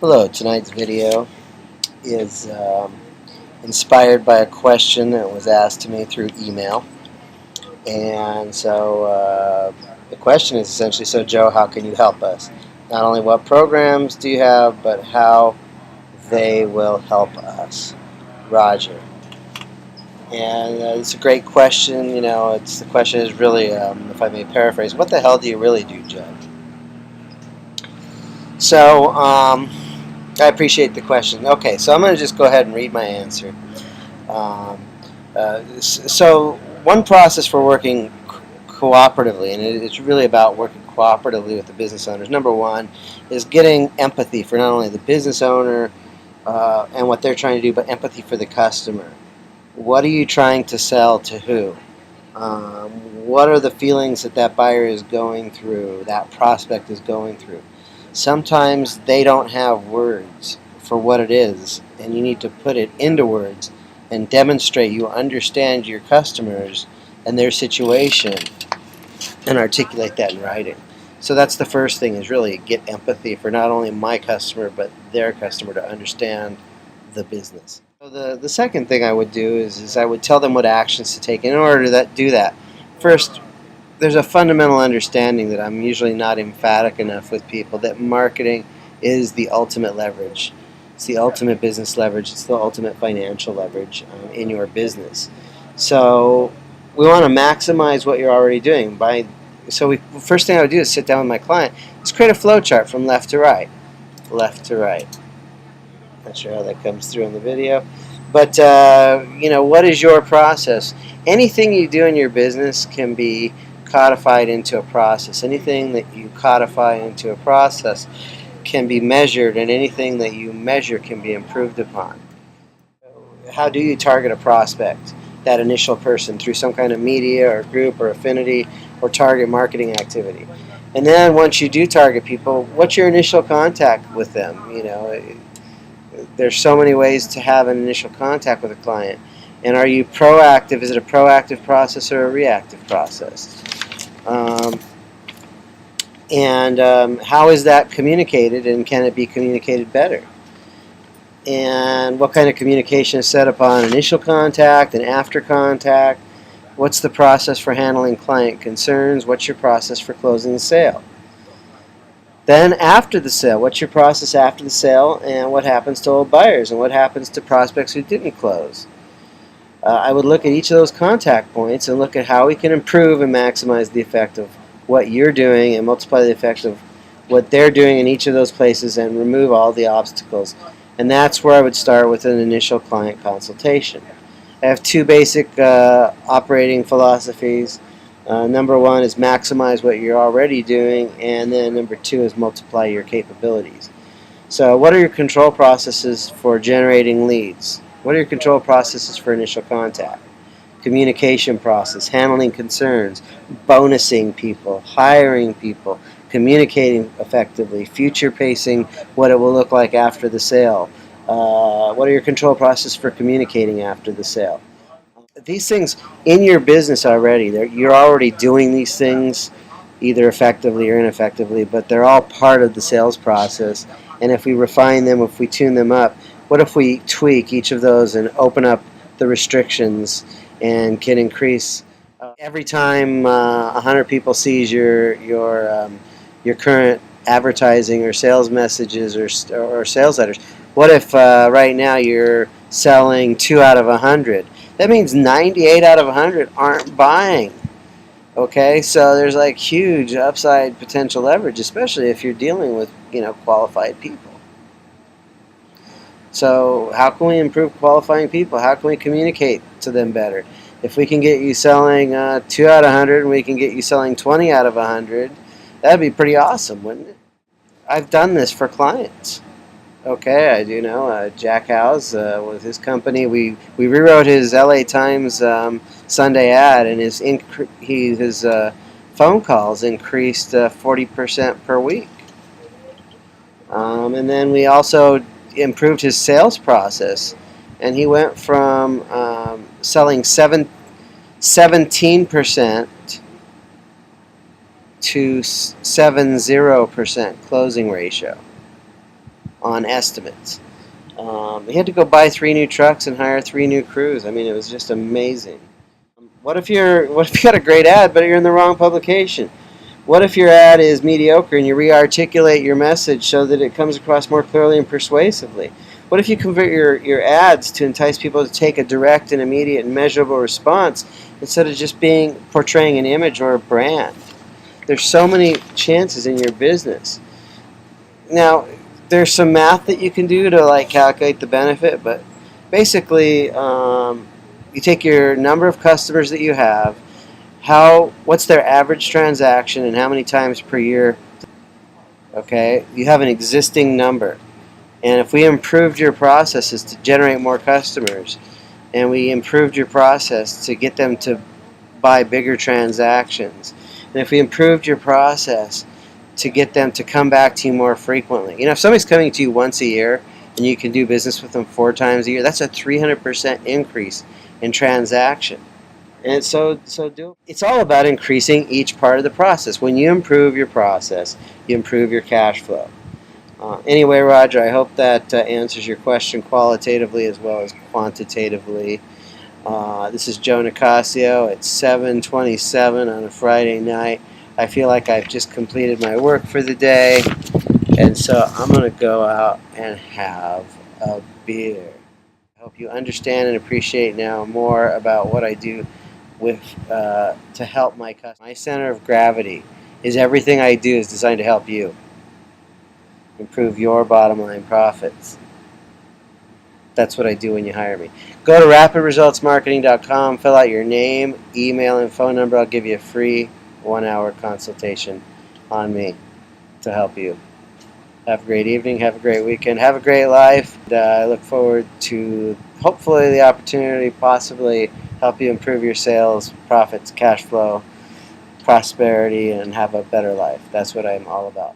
Hello, tonight's video is inspired by a question that was asked to me through email. And so the question is essentially, so Joe, how can you help us? Not only what programs do you have, but how they will help us. Roger. And it's a great question. You know, the question is really, if I may paraphrase, what the hell do you really do, Joe? So, I appreciate the question. Okay, so I'm going to just go ahead and read my answer. So one process for working cooperatively, and it's really about working cooperatively with the business owners. Number one is getting empathy for not only the business owner and what they're trying to do, but empathy for the customer. What are you trying to sell to who? What are the feelings that buyer is going through, that prospect is going through? Sometimes they don't have words for what it is, and you need to put it into words and demonstrate you understand your customers and their situation and articulate that in writing. So that's the first thing, is really get empathy for not only my customer but their customer to understand the business. So the second thing I would do is I would tell them what actions to take in order to do that. First, there's a fundamental understanding that I'm usually not emphatic enough with people that marketing is the ultimate leverage. It's the ultimate business leverage. It's the ultimate financial leverage in your business. So we want to maximize what you're already doing. First thing I would do is sit down with my client. Let's create a flow chart from left to right. Left to right. Not sure how that comes through in the video. But, you know, what is your process? Anything you do in your business can be codified into a process. Anything that you codify into a process can be measured, and anything that you measure can be improved upon. How do you target a prospect, that initial person, through some kind of media or group or affinity or target marketing activity? And then once you do target people, what's your initial contact with them? You know, there's so many ways to have an initial contact with a client. And are you proactive? Is it a proactive process or a reactive process? How is that communicated, and can it be communicated better? And what kind of communication is set upon initial contact and after contact? What's the process for handling client concerns? What's your process for closing the sale? Then after the sale, what's your process after the sale, and what happens to old buyers, and what happens to prospects who didn't close? I would look at each of those contact points and look at how we can improve and maximize the effect of what you're doing and multiply the effect of what they're doing in each of those places and remove all the obstacles. And that's where I would start with an initial client consultation. I have two basic operating philosophies. Number one is maximize what you're already doing, and then number two is multiply your capabilities. So what are your control processes for generating leads? What are your control processes for initial contact? Communication process, handling concerns, bonusing people, hiring people, communicating effectively, future pacing what it will look like after the sale. What are your control processes for communicating after the sale? These things in your business already, you're already doing these things either effectively or ineffectively, but they're all part of the sales process. And if we refine them, if we tune them up, what if we tweak each of those and open up the restrictions and can increase every time 100 people sees your current advertising or sales messages or sales letters? What if right now you're selling 2 out of 100? That means 98 out of 100 aren't buying. Okay, so there's like huge upside potential leverage, especially if you're dealing with, you know, qualified people. So how can we improve qualifying people? How can we communicate to them better? If we can get you selling 2 out of 100 and we can get you selling 20 out of 100, that'd be pretty awesome, wouldn't it? I've done this for clients. Okay, I do know. Jack Howes, with his company, we rewrote his LA Times Sunday ad, and his phone calls increased 40% per week. And then we also improved his sales process, and he went from selling 17% to 70% closing ratio. on estimates. He had to go buy 3 new trucks and hire 3 new crews. I mean, it was just amazing. What if you got a great ad, but you're in the wrong publication? What if your ad is mediocre and you re-articulate your message so that it comes across more clearly and persuasively? What if you convert your ads to entice people to take a direct and immediate and measurable response instead of just portraying an image or a brand? There's so many chances in your business. Now, there's some math that you can do to calculate the benefit, but basically, you take your number of customers that you have, what's their average transaction, and how many times per year. Okay, you have an existing number, and if we improved your processes to generate more customers, and we improved your process to get them to buy bigger transactions, and if we improved your process to get them to come back to you more frequently. If somebody's coming to you once a year and you can do business with them 4 times a year, that's a 300% increase in transaction. And it's all about increasing each part of the process. When you improve your process, you improve your cash flow. Anyway, Roger, I hope that answers your question qualitatively as well as quantitatively. This is Joe Nicassio at 7:27 on a Friday night. I feel like I've just completed my work for the day, and so I'm going to go out and have a beer. I hope you understand and appreciate now more about what I do to help my customers. My center of gravity is everything I do is designed to help you improve your bottom line profits. That's what I do when you hire me. Go to rapidresultsmarketing.com, fill out your name, email, and phone number. I'll give you a free 1-hour consultation on me to help you. Have a great evening, have a great weekend, have a great life. I look forward to hopefully the opportunity possibly help you improve your sales, profits, cash flow, prosperity, and have a better life. That's what I'm all about.